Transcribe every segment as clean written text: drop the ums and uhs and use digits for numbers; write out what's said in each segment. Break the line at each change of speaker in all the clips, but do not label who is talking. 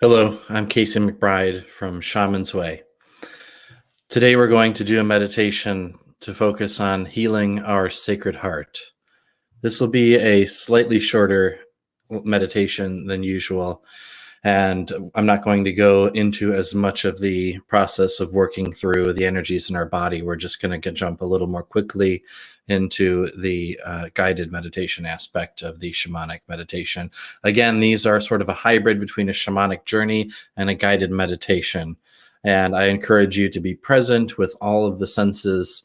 Hello, I'm Casey McBride from Shaman's Way. Today we're going to do a meditation to focus on healing our sacred heart. This will be a slightly shorter meditation than usual, and I'm not going to go into as much of the process of working through the energies in our body. We're just going to jump a little more quickly into the guided meditation aspect of the shamanic meditation. Again, these are sort of a hybrid between a shamanic journey and a guided meditation. And I encourage you to be present with all of the senses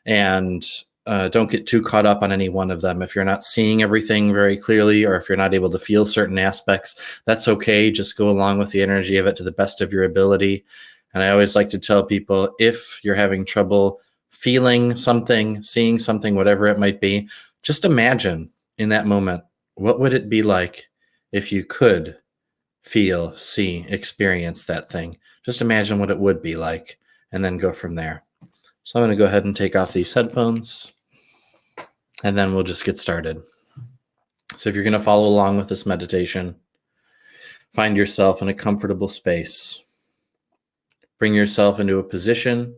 and don't get too caught up on any one of them. If you're not seeing everything very clearly, or if you're not able to feel certain aspects, that's okay. Just go along with the energy of it to the best of your ability. And I always like to tell people, if you're having trouble feeling something, seeing something, whatever it might be, just imagine in that moment, what would it be like if you could feel, see, experience that thing? Just imagine what it would be like, and then go from there. So I'm going to go ahead and take off these headphones, and then we'll just get started. So if you're going to follow along with this meditation, find yourself in a comfortable space. Bring yourself into a position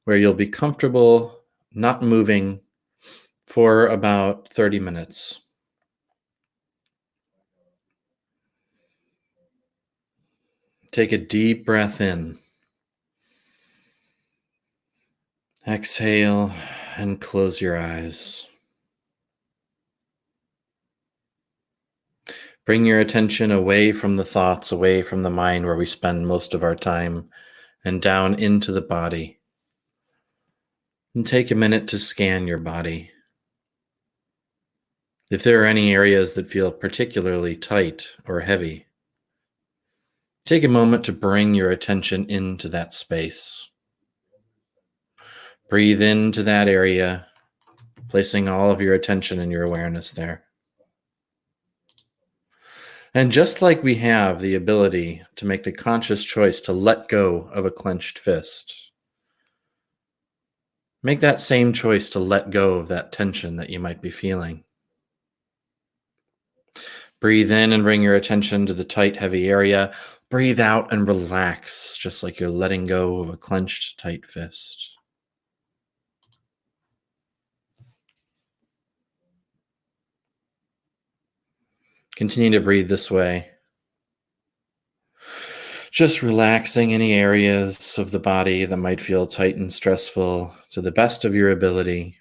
where you'll be comfortable not moving for about 30 minutes. Take a deep breath in. Exhale and close your eyes. Bring your attention away from the thoughts, away from the mind where we spend most of our time, and down into the body. And take a minute to scan your body. If there are any areas that feel particularly tight or heavy, take a moment to bring your attention into that space. Breathe into that area, placing all of your attention and your awareness there. And just like we have the ability to make the conscious choice to let go of a clenched fist, make that same choice to let go of that tension that you might be feeling. Breathe in and bring your attention to the tight, heavy area. Breathe out and relax, just like you're letting go of a clenched, tight fist. Continue to breathe this way. Just relaxing any areas of the body that might feel tight and stressful to the best of your ability.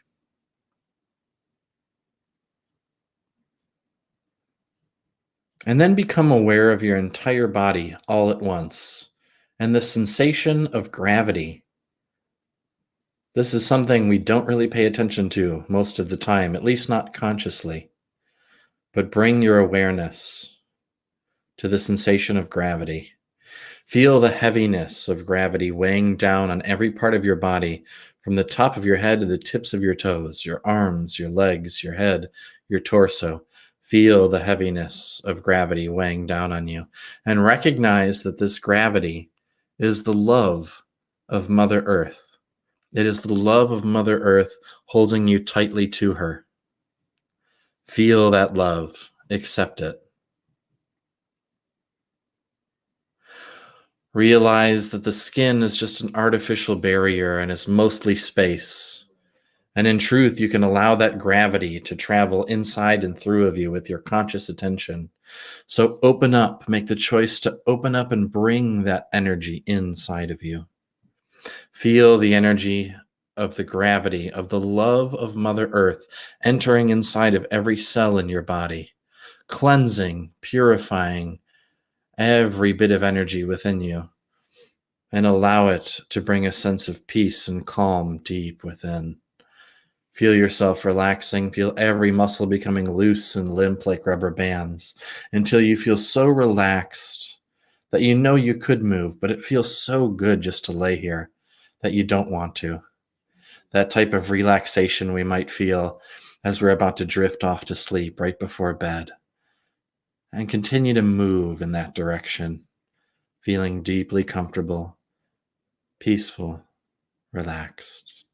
And then become aware of your entire body all at once and the sensation of gravity. This is something we don't really pay attention to most of the time, at least not consciously. But bring your awareness to the sensation of gravity. Feel the heaviness of gravity weighing down on every part of your body, from the top of your head to the tips of your toes, your arms, your legs, your head, your torso. Feel the heaviness of gravity weighing down on you, and recognize that this gravity is the love of Mother Earth. It is the love of Mother Earth holding you tightly to her. Feel that love. Accept it. Realize that the skin is just an artificial barrier and is mostly space. And in truth, you can allow that gravity to travel inside and through of you with your conscious attention. So open up, make the choice to open up and bring that energy inside of you. Feel the energy of the gravity, of the love of Mother Earth entering inside of every cell in your body, cleansing, purifying every bit of energy within you, and allow it to bring a sense of peace and calm deep within. Feel yourself relaxing. Feel every muscle becoming loose and limp like rubber bands until you feel so relaxed that you know you could move, but it feels so good just to lay here that you don't want to. That type of relaxation we might feel as we're about to drift off to sleep right before bed. And continue to move in that direction, feeling deeply comfortable, peaceful, relaxed.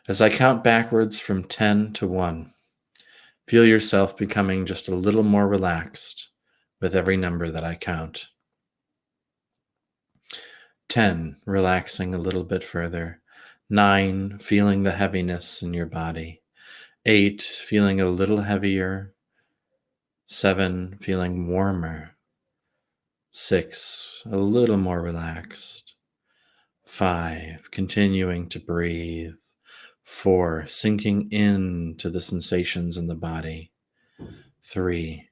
As I count backwards from 10 to 1, Feel yourself becoming just a little more relaxed with every number that I count. 10, relaxing a little bit further. 9, feeling the heaviness in your body. 8, feeling a little heavier. 7, feeling warmer. 6, a little more relaxed. 5, continuing to breathe. 4, sinking into the sensations in the body. 3,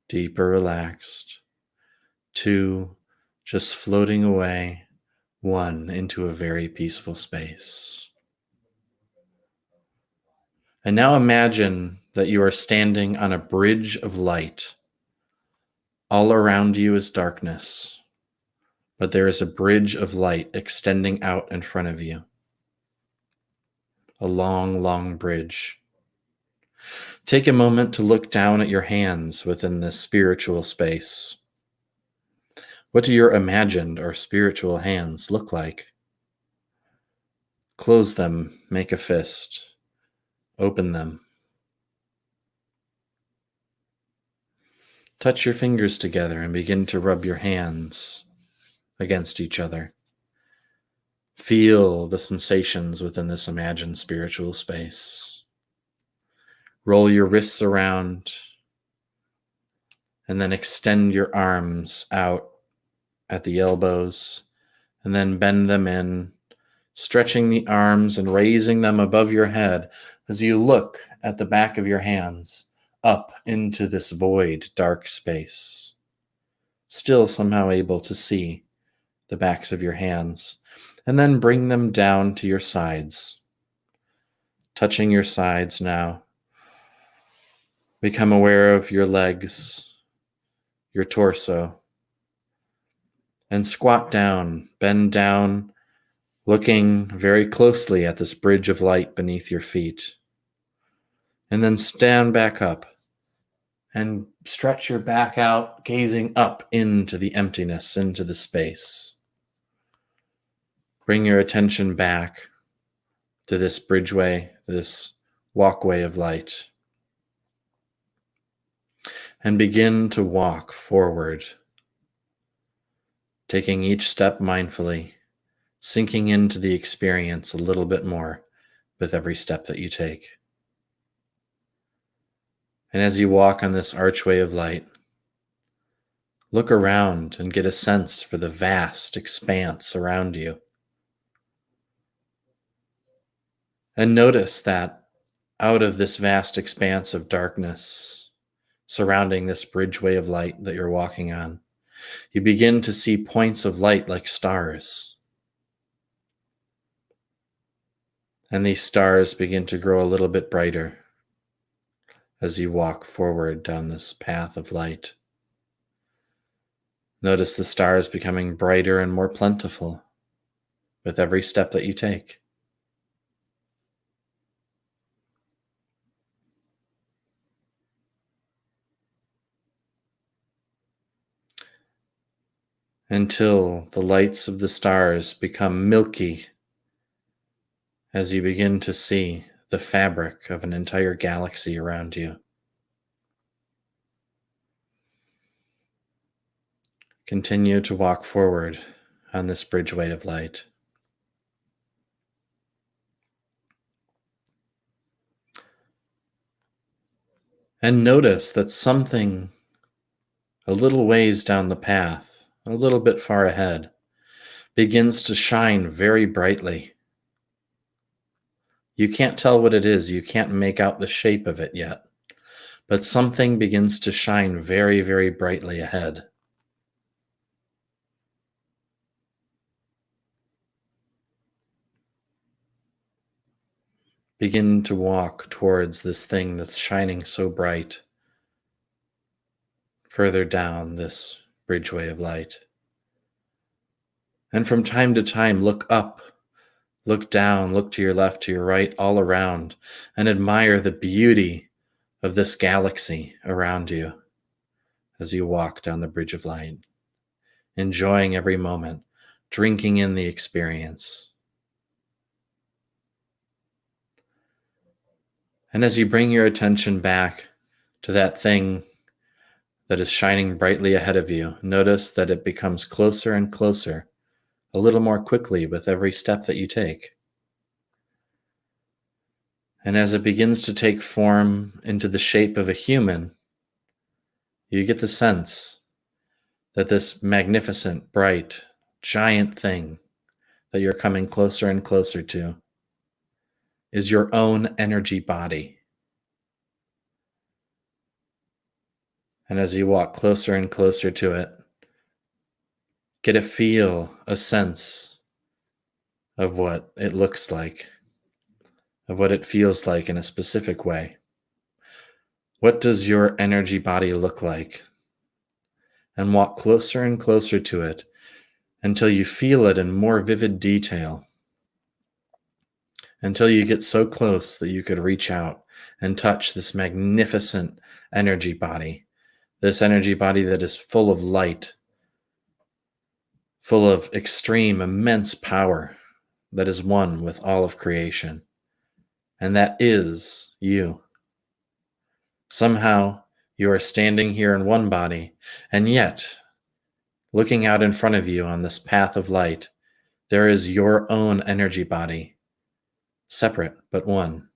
deeper relaxed. 2, just floating away. 1, into a very peaceful space. And now imagine that you are standing on a bridge of light. All around you is darkness, but there is a bridge of light extending out in front of you. A long, long bridge. Take a moment to look down at your hands within this spiritual space. What do your imagined or spiritual hands look like? Close them, make a fist, open them. Touch your fingers together and begin to rub your hands against each other. Feel the sensations within this imagined spiritual space. Roll your wrists around and then extend your arms out at the elbows and then bend them in, stretching the arms and raising them above your head as you look at the back of your hands up into this void, dark space. Still somehow able to see the backs of your hands, and then bring them down to your sides. Touching your sides now. Become aware of your legs, your torso, and squat down, bend down, looking very closely at this bridge of light beneath your feet. And then stand back up and stretch your back out, gazing up into the emptiness, into the space. Bring your attention back to this bridgeway, this walkway of light. And begin to walk forward, taking each step mindfully, sinking into the experience a little bit more with every step that you take. And as you walk on this archway of light, look around and get a sense for the vast expanse around you. And notice that out of this vast expanse of darkness surrounding this bridgeway of light that you're walking on, you begin to see points of light like stars. And these stars begin to grow a little bit brighter as you walk forward down this path of light. Notice the stars becoming brighter and more plentiful with every step that you take. Until the lights of the stars become milky as you begin to see the fabric of an entire galaxy around you. Continue to walk forward on this bridgeway of light. And notice that something a little ways down the path, a little bit far ahead, begins to shine very brightly. You can't tell what it is. You can't make out the shape of it yet. But something begins to shine very, very brightly ahead. Begin to walk towards this thing that's shining so bright, further down this bridgeway of light. And from time to time, look up, look down, look to your left, to your right, all around, and admire the beauty of this galaxy around you as you walk down the bridge of light, enjoying every moment, drinking in the experience. And as you bring your attention back to that thing that is shining brightly ahead of you. Notice that it becomes closer and closer, a little more quickly with every step that you take. And as it begins to take form into the shape of a human, you get the sense that this magnificent, bright, giant thing that you're coming closer and closer to is your own energy body. And as you walk closer and closer to it, get a feel, a sense of what it looks like, of what it feels like in a specific way. What does your energy body look like? And walk closer and closer to it until you feel it in more vivid detail, until you get so close that you could reach out and touch this magnificent energy body, this energy body that is full of light, full of extreme, immense power that is one with all of creation. And that is you. Somehow you are standing here in one body, and yet, looking out in front of you on this path of light, there is your own energy body, separate but one.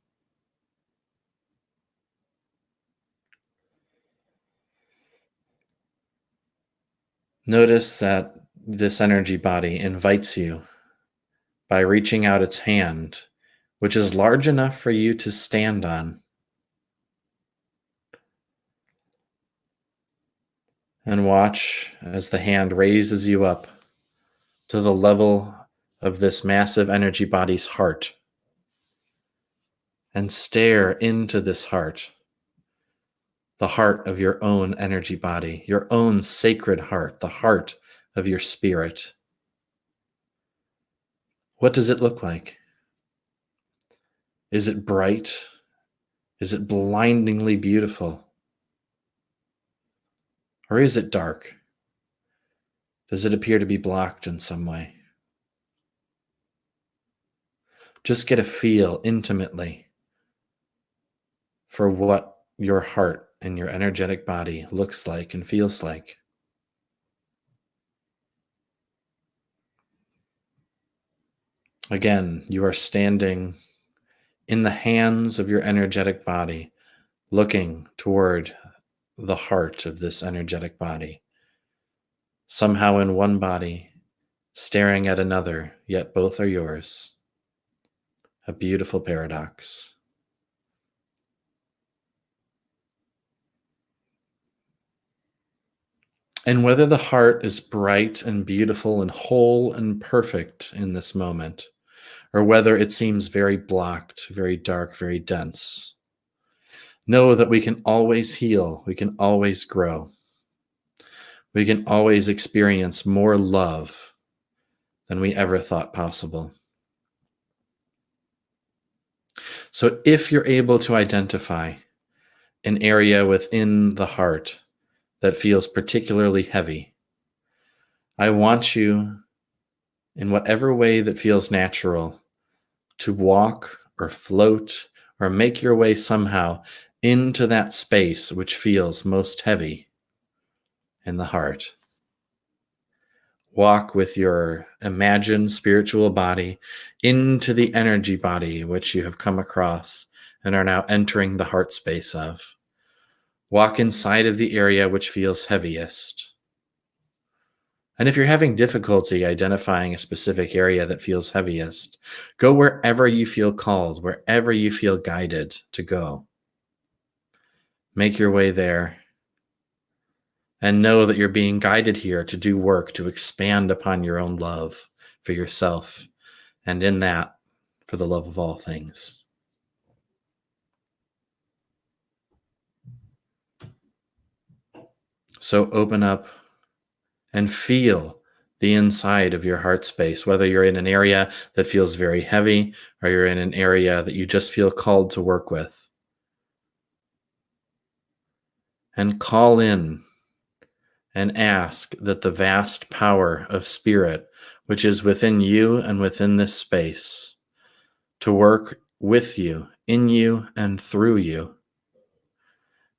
Notice that this energy body invites you by reaching out its hand, which is large enough for you to stand on. And watch as the hand raises you up to the level of this massive energy body's heart. And stare into this heart, the heart of your own energy body, your own sacred heart, the heart of your spirit. What does it look like? Is it bright? Is it blindingly beautiful? Or is it dark? Does it appear to be blocked in some way? Just get a feel intimately for what your heart and your energetic body looks like and feels like. Again, you are standing in the hands of your energetic body, looking toward the heart of this energetic body. Somehow in one body, staring at another, yet both are yours. A beautiful paradox. And whether the heart is bright and beautiful and whole and perfect in this moment, or whether it seems very blocked, very dark, very dense, know that we can always heal, we can always grow. We can always experience more love than we ever thought possible. So if you're able to identify an area within the heart that feels particularly heavy, I want you, in whatever way that feels natural, to walk or float or make your way somehow into that space which feels most heavy in the heart. Walk with your imagined spiritual body into the energy body which you have come across and are now entering the heart space of. Walk inside of the area which feels heaviest. And if you're having difficulty identifying a specific area that feels heaviest, go wherever you feel called, wherever you feel guided to go. Make your way there. And know that you're being guided here to do work, to expand upon your own love for yourself, and in that, for the love of all things. So open up and feel the inside of your heart space, whether you're in an area that feels very heavy or you're in an area that you just feel called to work with. And call in and ask that the vast power of spirit, which is within you and within this space, to work with you, in you, and through you,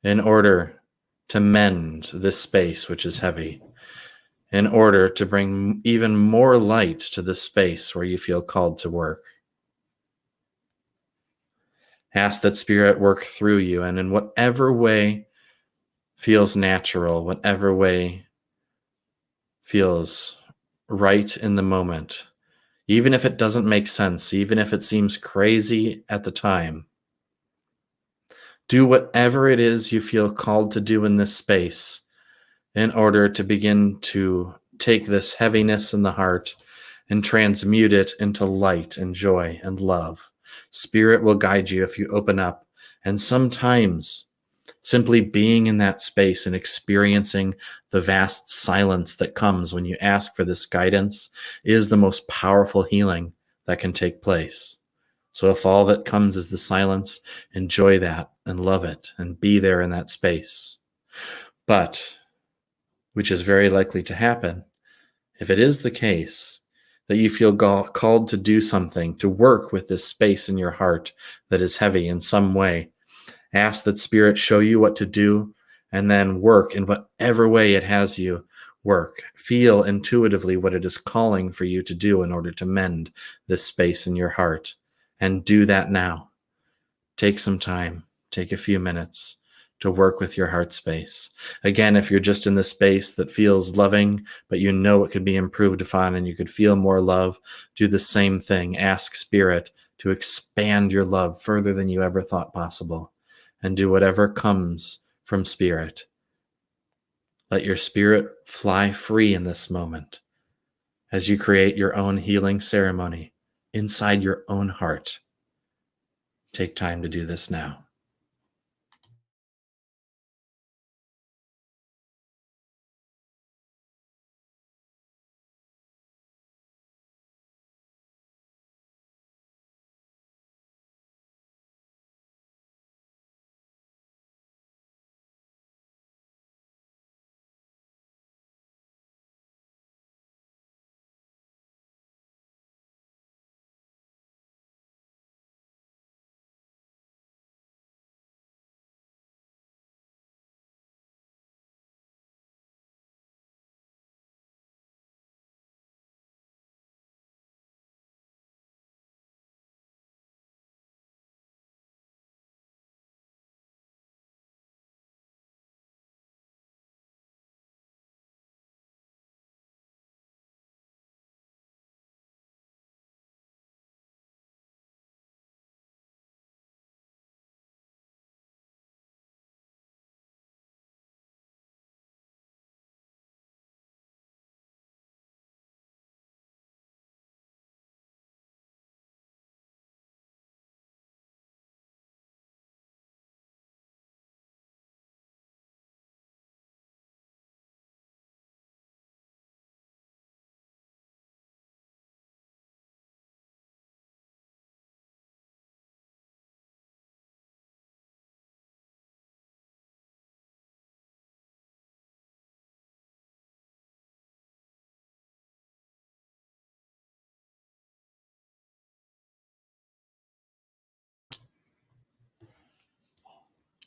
in order to mend this space which is heavy, in order to bring even more light to the space where you feel called to work. Ask that Spirit work through you, and in whatever way feels natural, whatever way feels right in the moment, even if it doesn't make sense, even if it seems crazy at the time, do whatever it is you feel called to do in this space in order to begin to take this heaviness in the heart and transmute it into light and joy and love. Spirit will guide you if you open up. And sometimes simply being in that space and experiencing the vast silence that comes when you ask for this guidance is the most powerful healing that can take place. So if all that comes is the silence, enjoy that and love it and be there in that space. But, which is very likely to happen, if it is the case that you feel called to do something, to work with this space in your heart that is heavy in some way, ask that Spirit show you what to do and then work in whatever way it has you work. Feel intuitively what it is calling for you to do in order to mend this space in your heart. And do that now. Take some time, take a few minutes to work with your heart space. Again, if you're just in the space that feels loving, but you know it could be improved upon and you could feel more love, do the same thing. Ask Spirit to expand your love further than you ever thought possible, and do whatever comes from Spirit. Let your spirit fly free in this moment as you create your own healing ceremony inside your own heart. Take time to do this now.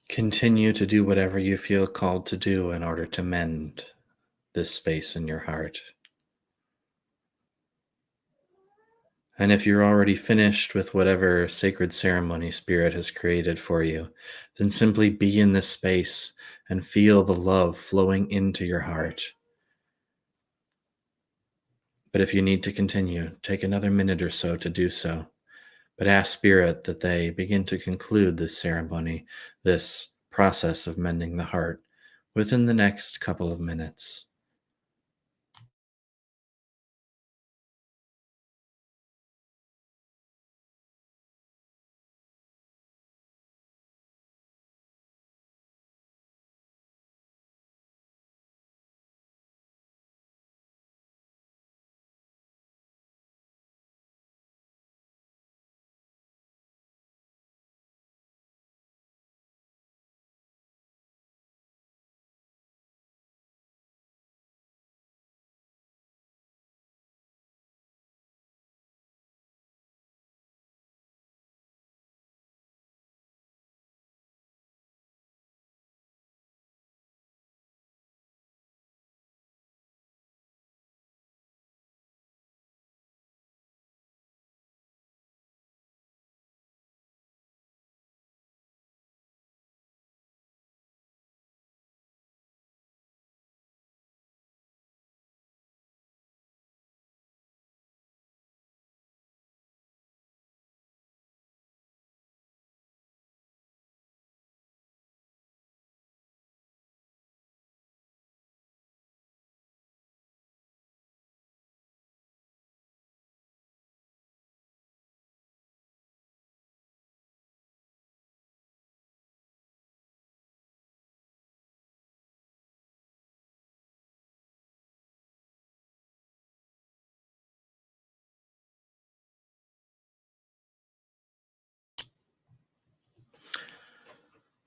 Continue to do whatever you feel called to do in order to mend this space in your heart. And if you're already finished with whatever sacred ceremony Spirit has created for you, then simply be in this space and feel the love flowing into your heart. But if you need to continue, take another minute or so to do so. But ask Spirit that they begin to conclude this ceremony, this process of mending the heart, within the next couple of minutes.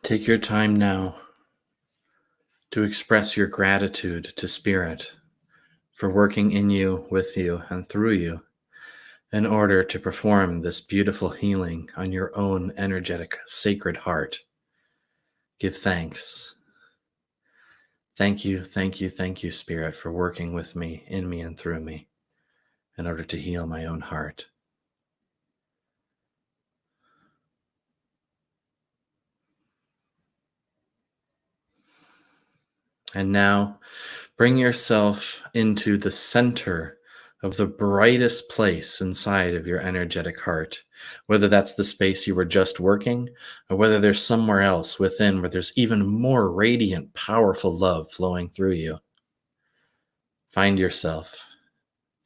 Take your time now to express your gratitude to Spirit for working in you, with you, and through you in order to perform this beautiful healing on your own energetic, sacred heart. Give thanks. Thank you, thank you, thank you, Spirit, for working with me, in me, and through me in order to heal my own heart. And now bring yourself into the center of the brightest place inside of your energetic heart, whether that's the space you were just working or whether there's somewhere else within where there's even more radiant, powerful love flowing through you. Find yourself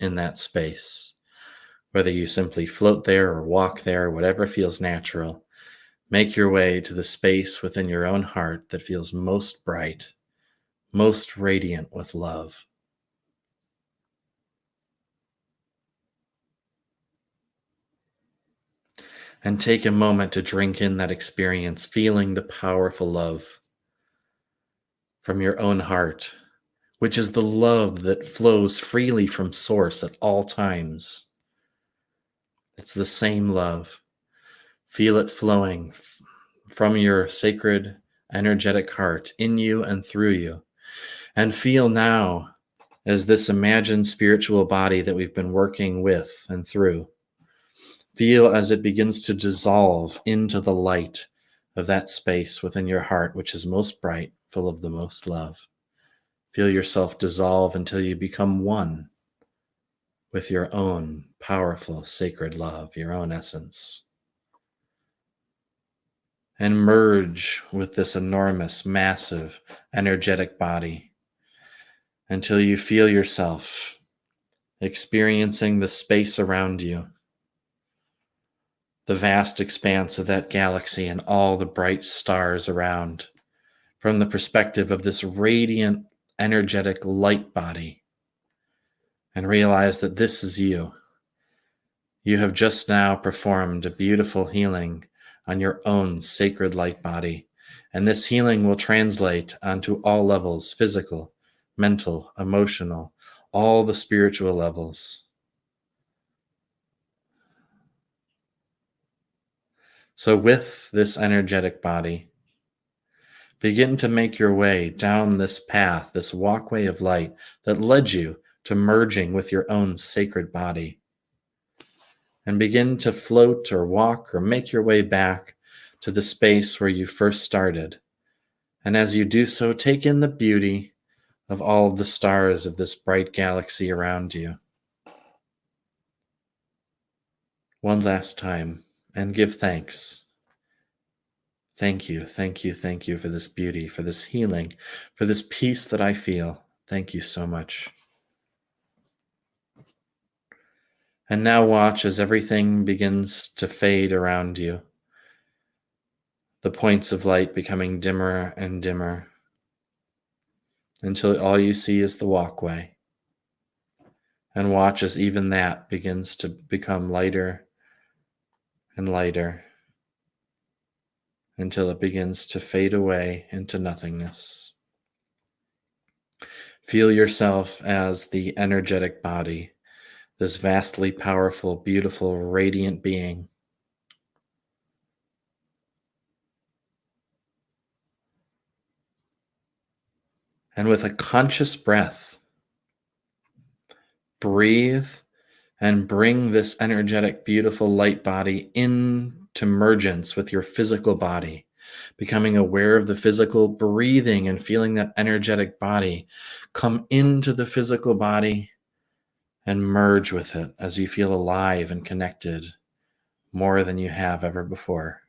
in that space, whether you simply float there or walk there, whatever feels natural. Make your way to the space within your own heart that feels most bright, most radiant with love. And take a moment to drink in that experience, feeling the powerful love from your own heart, which is the love that flows freely from Source at all times. It's the same love. Feel it flowing from your sacred, energetic heart in you and through you. And feel now as this imagined spiritual body that we've been working with and through. Feel as it begins to dissolve into the light of that space within your heart, which is most bright, full of the most love. Feel yourself dissolve until you become one with your own powerful, sacred love, your own essence. And merge with this enormous, massive, energetic body until you feel yourself experiencing the space around you, the vast expanse of that galaxy and all the bright stars around, from the perspective of this radiant, energetic light body, and realize that this is you. You have just now performed a beautiful healing on your own sacred light body, and this healing will translate onto all levels: physical, mental, emotional, all the spiritual levels. So with this energetic body, begin to make your way down this path, this walkway of light that led you to merging with your own sacred body. And begin to float or walk or make your way back to the space where you first started. And as you do so, take in the beauty of all of the stars of this bright galaxy around you. One last time, and give thanks. Thank you, thank you, thank you for this beauty, for this healing, for this peace that I feel. Thank you so much. And now watch as everything begins to fade around you, the points of light becoming dimmer and dimmer, until all you see is the walkway. And watch as even that begins to become lighter and lighter until it begins to fade away into nothingness. Feel yourself as the energetic body, this vastly powerful, beautiful, radiant being. And with a conscious breath, breathe and bring this energetic, beautiful light body into mergence with your physical body, becoming aware of the physical, breathing and feeling that energetic body come into the physical body and merge with it as you feel alive and connected more than you have ever before.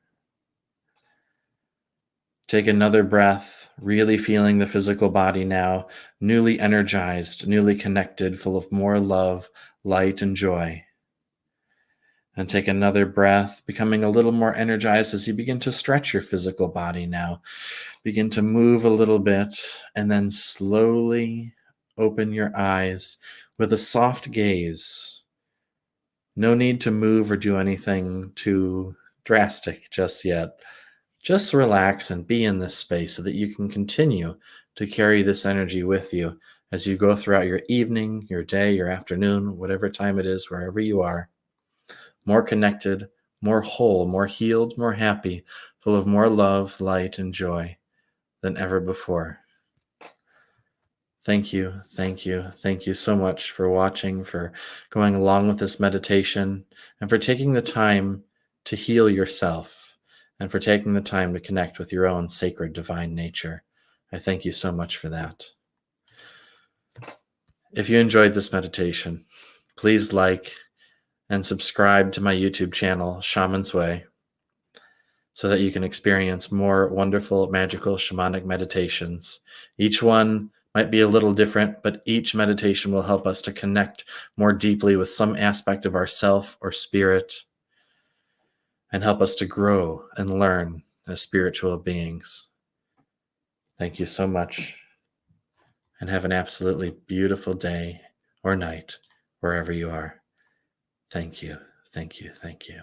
Take another breath, really feeling the physical body now, newly energized, newly connected, full of more love, light, and joy. And take another breath, becoming a little more energized as you begin to stretch your physical body now. Begin to move a little bit, and then slowly open your eyes with a soft gaze. No need to move or do anything too drastic just yet. Just relax and be in this space so that you can continue to carry this energy with you as you go throughout your evening, your day, your afternoon, whatever time it is, wherever you are. More connected, more whole, more healed, more happy, full of more love, light, and joy than ever before. Thank you, thank you, thank you so much for watching, for going along with this meditation, and for taking the time to heal yourself, and for taking the time to connect with your own sacred divine nature. I thank you so much for that. If you enjoyed this meditation, please like and subscribe to my YouTube channel, Shaman's Way, so that you can experience more wonderful, magical shamanic meditations. Each one might be a little different, but each meditation will help us to connect more deeply with some aspect of ourself or spirit and help us to grow and learn as spiritual beings. Thank you so much, and have an absolutely beautiful day or night wherever you are. Thank you, thank you, thank you.